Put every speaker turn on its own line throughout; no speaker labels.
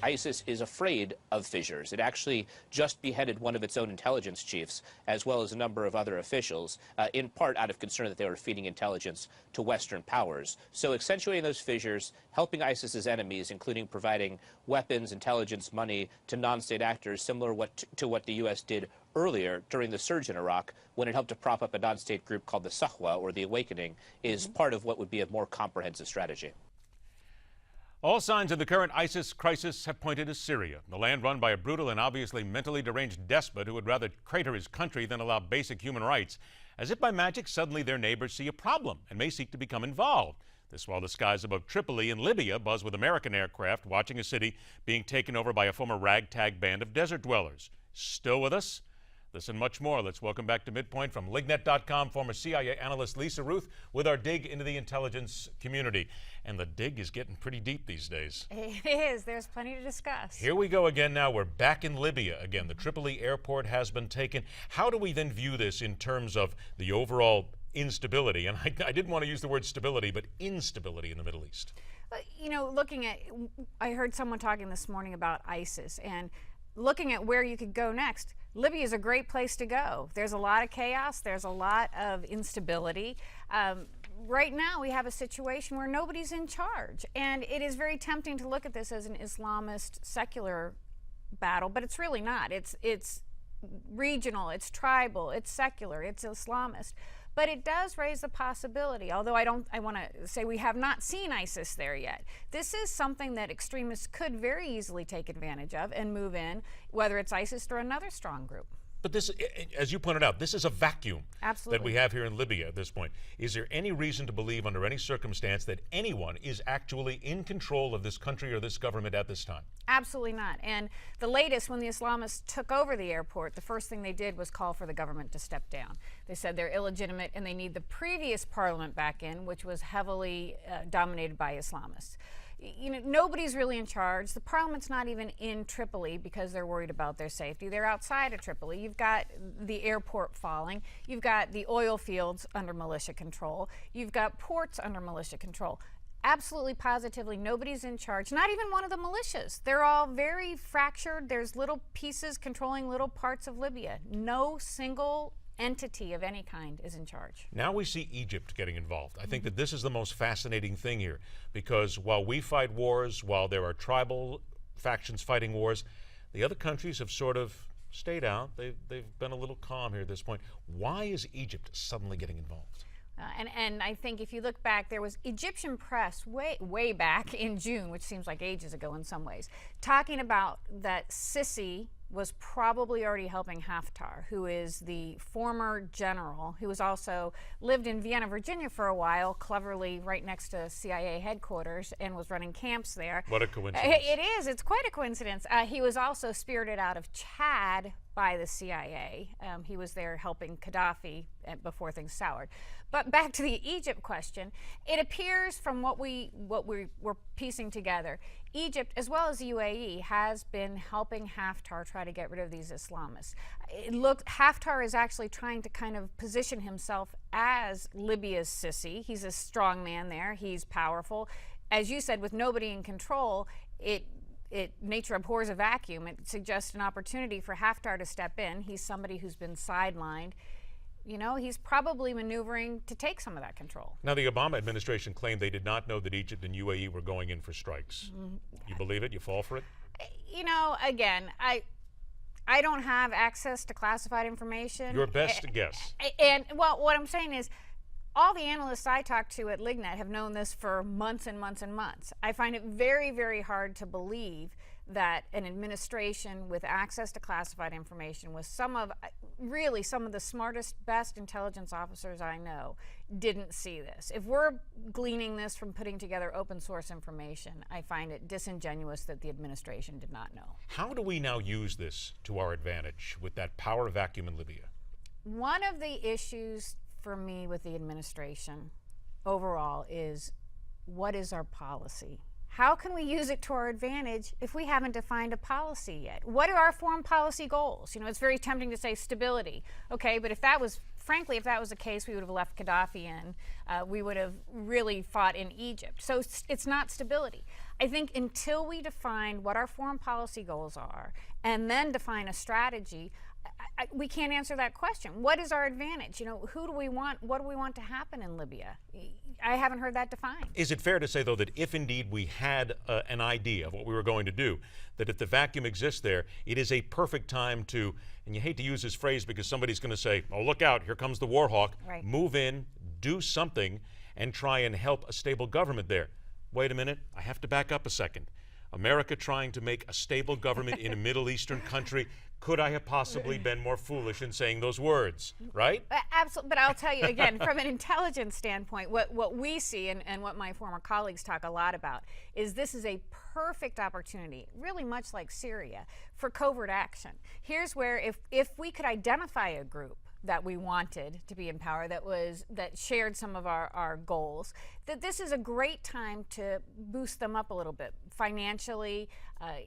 ISIS is afraid of fissures. It actually just beheaded one of its own intelligence chiefs, as well as a number of other officials, in part out of concern that they were feeding intelligence to Western powers. So accentuating those fissures, helping ISIS's enemies, including providing weapons, intelligence, money to non-state actors, similar to what the U.S. did earlier during the surge in Iraq, when it helped to prop up a non-state group called the Sahwa, or the Awakening, is part of what would be a more comprehensive strategy.
All signs of the current ISIS crisis have pointed to Syria, the land run by a brutal and obviously mentally deranged despot who would rather crater his country than allow basic human rights. As if by magic, suddenly their neighbors see a problem and may seek to become involved. This while the skies above Tripoli in Libya buzz with American aircraft watching a city being taken over by a former ragtag band of desert dwellers. Still with us? This and much more. Let's welcome back to MidPoint from LIGNET.com, former CIA analyst Lisa Ruth, with our dig into the intelligence community. And the dig is getting pretty deep these days.
It is. There's plenty to discuss.
Here we go again now. We're back in Libya again. The Tripoli airport has been taken. How do we then view this in terms of the overall instability? And I didn't want to use the word stability, but instability in the Middle East.
You know, I heard someone talking this morning about ISIS and looking at where you could go next. Libya is a great place to go. There's a lot of chaos. There's a lot of instability. Right now, we have a situation where nobody's in charge. And it is very tempting to look at this as an Islamist secular battle, but it's really not. It's regional, it's tribal, it's secular, it's Islamist. But it does raise the possibility, although I want to say we have not seen ISIS there yet. This is something that extremists could very easily take advantage of and move in, whether it's ISIS or another strong group.
But this, as you pointed out, this is a vacuum that we have here in Libya at this point. Is there any reason to believe under any circumstance that anyone is actually in control of this country or this government at this time?
Absolutely not. And the latest, when the Islamists took over the airport, the first thing they did was call for the government to step down. They said they're illegitimate and they need the previous parliament back in, which was heavily dominated by Islamists. You know, nobody's really in charge. The parliament's not even in Tripoli because they're worried about their safety. They're outside of Tripoli. You've got the airport falling. You've got the oil fields under militia control. You've got ports under militia control. Absolutely, positively, nobody's in charge. Not even one of the militias. They're all very fractured. There's little pieces controlling little parts of Libya. No single entity of any kind is in charge.
Now we see Egypt getting involved. I think that this is the most fascinating thing here, because while we fight wars, while there are tribal factions fighting wars, the other countries have sort of stayed out. They've been a little calm here at this point. Why is Egypt suddenly getting involved?
And I think if you look back, there was Egyptian press way back in June, which seems like ages ago in some ways, talking about that Sisi was probably already helping Haftar, who is the former general, who was also lived in Vienna, Virginia for a while, cleverly right next to CIA headquarters, and was running camps there.
What a coincidence.
It is. It's quite a coincidence. He was also spirited out of Chad by the CIA. He was there helping Gaddafi before things soured. But back to the Egypt question, it appears from what we were piecing together, Egypt, as well as the UAE, has been helping Haftar try to get rid of these Islamists. Haftar is actually trying to kind of position himself as Libya's Sisi. He's a strong man there. He's powerful. As you said, with nobody in control, nature abhors a vacuum. It suggests an opportunity for Haftar to step in. He's somebody who's been sidelined. You know, he's probably maneuvering to take some of that control.
Now, the Obama administration claimed they did not know that Egypt and UAE were going in for strikes. You believe it? You fall for it?
You know, again, I don't have access to classified information.
Your best guess.
And, well, what I'm saying is, all the analysts I talk to at LIGNET have known this for months and months and months. I find it very, very hard to believe that an administration with access to classified information, with some of the smartest, best intelligence officers I know, didn't see this. If we're gleaning this from putting together open source information, I find it disingenuous that the administration did not know.
How do we now use this to our advantage with that power vacuum in Libya?
One of the issues for me with the administration overall is, what is our policy? How can we use it to our advantage if we haven't defined a policy yet? What are our foreign policy goals? You know, it's very tempting to say stability. Okay, but if that was frankly, if that was the case, we would have left Gaddafi in. We would have really fought in Egypt. So it's not stability. I think until we define what our foreign policy goals are and then define a strategy, we can't answer that question. What is our advantage? Who do we want? What do we want to happen in Libya? I haven't heard that defined.
Is it fair to say, though, that if indeed we had an idea of what we were going to do, that if the vacuum exists there, it is a perfect time to, and you hate to use this phrase because somebody's going to say, oh, look out, here comes the war hawk,
right.
Move in, do something, and try and help a stable government there. Wait a minute, I have to back up a second. America trying to make a stable government in a Middle Eastern country. Could I have possibly been more foolish in saying those words, right?
Absolutely, but I'll tell you again, from an intelligence standpoint, what we see and what my former colleagues talk a lot about is this is a perfect opportunity, really much like Syria, for covert action. Here's where if we could identify a group that we wanted to be in power, that shared some of our goals, that this is a great time to boost them up a little bit, financially,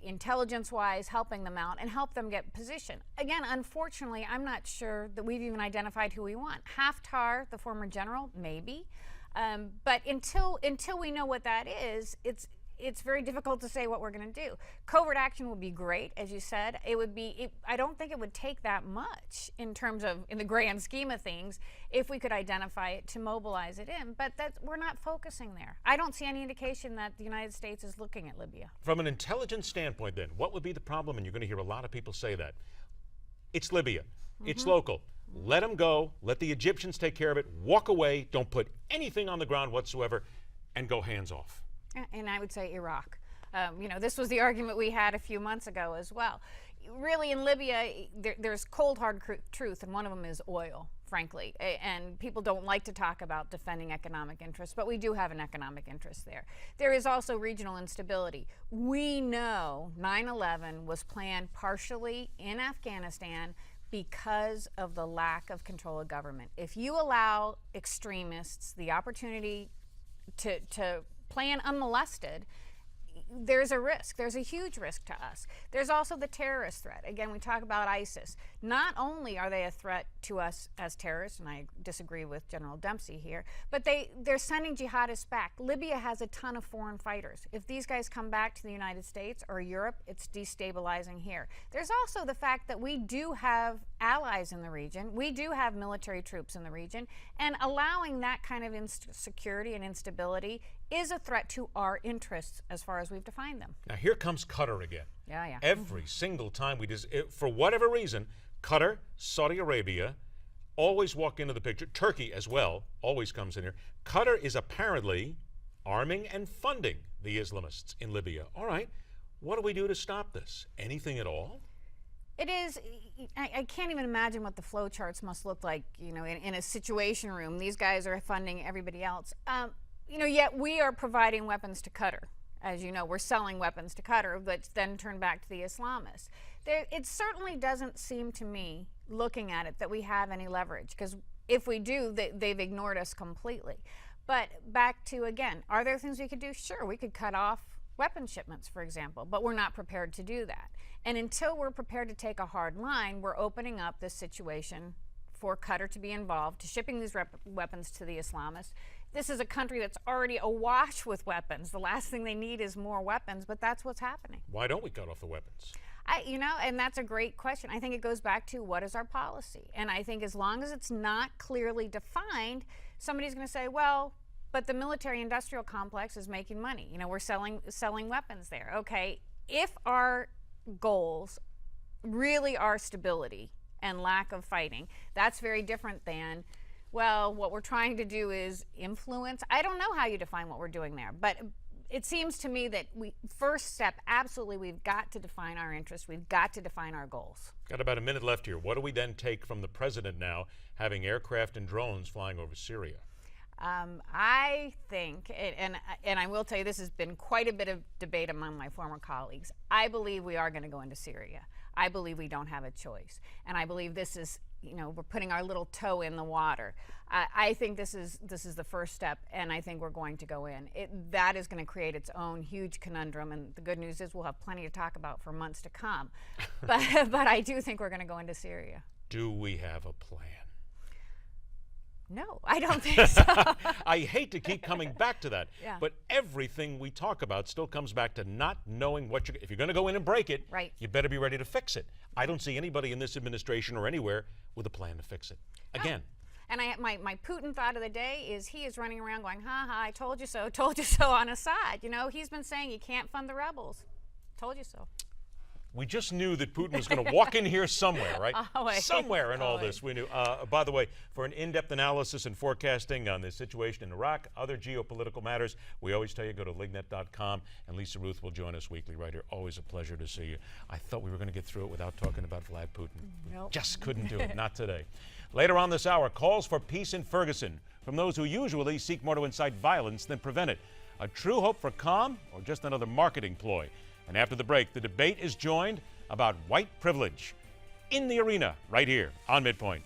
intelligence-wise, helping them out and help them get position. Again, unfortunately, I'm not sure that we've even identified who we want. Haftar, the former general, maybe, but until we know what that is, it's very difficult to say what we're going to do. Covert action would be great, as you said. I don't think it would take that much in the grand scheme of things if we could identify it to mobilize it in, but we're not focusing there. I don't see any indication that the United States is looking at Libya.
From an intelligence standpoint then, what would be the problem? And you're going to hear a lot of people say that. It's Libya. It's local. Let them go. Let the Egyptians take care of it. Walk away. Don't put anything on the ground whatsoever and go hands off.
And I would say Iraq. This was the argument we had a few months ago as well. Really, in Libya, there's cold, hard truth, and one of them is oil, frankly. And people don't like to talk about defending economic interests, but we do have an economic interest there. There is also regional instability. We know 9/11 was planned partially in Afghanistan because of the lack of control of government. If you allow extremists the opportunity to plan unmolested, there's a risk. There's a huge risk to us. There's also the terrorist threat. Again, we talk about ISIS. Not only are they a threat to us as terrorists, and I disagree with General Dempsey here, but they're sending jihadists back. Libya has a ton of foreign fighters. If these guys come back to the United States or Europe, it's destabilizing here. There's also the fact that we do have allies in the region. We do have military troops in the region, and allowing that kind of insecurity and instability is a threat to our interests as far as we've defined them.
Now here comes Qatar again.
Yeah.
Every single time for whatever reason, Qatar, Saudi Arabia, always walk into the picture. Turkey as well, always comes in here. Qatar is apparently arming and funding the Islamists in Libya. All right, what do we do to stop this? Anything at all?
It is, I can't even imagine what the flow charts must look like, in a situation room. These guys are funding everybody else. Yet we are providing weapons to Qatar. As you know, we're selling weapons to Qatar, which then turn back to the Islamists. It certainly doesn't seem to me, looking at it, that we have any leverage, because if we do, they've ignored us completely. But back to, again, are there things we could do? Sure, we could cut off weapon shipments, for example, but we're not prepared to do that. And until we're prepared to take a hard line, we're opening up this situation for Qatar to be involved, to shipping these weapons to the Islamists. This is a country that's already awash with weapons. The last thing they need is more weapons, but that's what's happening.
Why don't we cut off the weapons?
And that's a great question. I think it goes back to what is our policy? And I think as long as it's not clearly defined, somebody's going to say, well, but the military-industrial complex is making money. We're selling weapons there. Okay, if our goals really are stability and lack of fighting, that's very different than, well, what we're trying to do is influence. I don't know how you define what we're doing there, but it seems to me that first step, absolutely, we've got to define our interests. We've got to define our goals.
Got about a minute left here. What do we then take from the president now, having aircraft and drones flying over Syria?
I think, and I will tell you, this has been quite a bit of debate among my former colleagues. I believe we are going to go into Syria. I believe we don't have a choice. And I believe this is, we're putting our little toe in the water. I think this is the first step, and I think we're going to go in. That is going to create its own huge conundrum, and the good news is we'll have plenty to talk about for months to come. But I do think we're going to go into Syria.
Do we have a plan?
No, I don't think so.
I hate to keep coming back to that,
Yeah.
but everything we talk about still comes back to not knowing what if you're going to go in and break it,
Right.
you better be ready to fix it. I don't see anybody in this administration or anywhere with a plan to fix it. Again.
And my Putin thought of the day is he is running around going, ha ha, I told you so on a side. You know, he's been saying you can't fund the rebels. Told you so.
We just knew that Putin was going to walk in here somewhere, right?
Always.
Somewhere in all
Always.
this, we knew. By the way, for an in-depth analysis and forecasting on the situation in Iraq, other geopolitical matters, we always tell you go to LIGNET.com, and Lisa Ruth will join us weekly right here. Always a pleasure to see you. I thought we were going to get through it without talking about Vlad Putin.
Nope.
Just couldn't do it. Not today. Later on this hour, calls for peace in Ferguson from those who usually seek more to incite violence than prevent it. A true hope for calm or just another marketing ploy? And after the break, the debate is joined about white privilege in the arena right here on MidPoint.